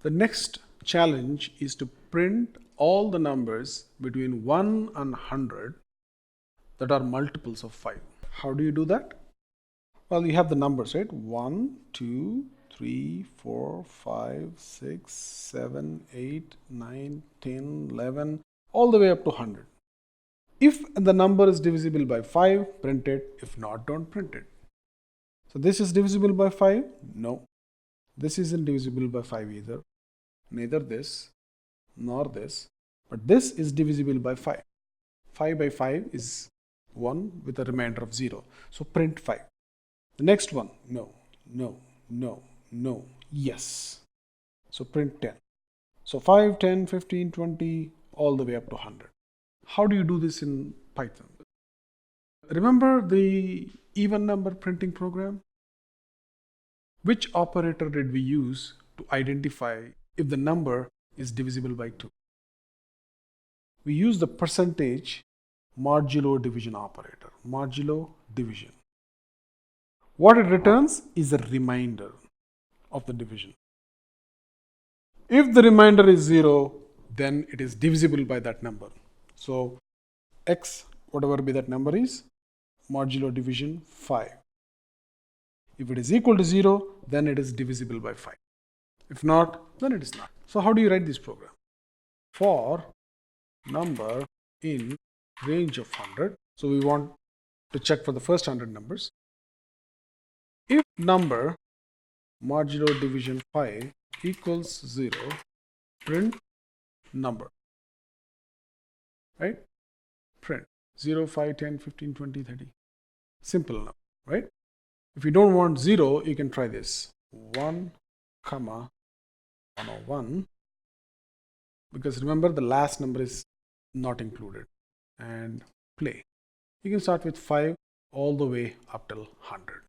The next challenge is to print all the numbers between 1 and 100 that are multiples of 5. How do you do that? Well, you have the numbers, right? 1, 2, 3, 4, 5, 6, 7, 8, 9, 10, 11, all the way up to 100. If the number is divisible by 5, print it. If not, don't print it. So this is divisible by 5? No. This isn't divisible by 5 either. Neither this nor this. But this is divisible by 5. 5 by 5 is 1 with a remainder of 0. So print 5. The next one, no, no, no, no, yes. So print 10. So 5, 10, 15, 20, all the way up to 100. How do you do this in Python? Remember the even number printing program? Which operator did we use to identify if the number is divisible by 2? We use the percentage modulo division operator, modulo division. What it returns is a remainder of the division. If the remainder is 0, then it is divisible by that number. So x, whatever be that number is, modulo division 5. If it is equal to 0, then it is divisible by 5. If not, then it is not. So how do you write this program? For number in range of 100, so we want to check for the first 100 numbers. If number modulo division 5 equals 0, print number, right? Print 0, 5, 10, 15, 20, 30. Simple number, right? If you don't want 0, you can try this. 1, 101. Because remember, the last number is not included. And play. You can start with 5 all the way up till 100.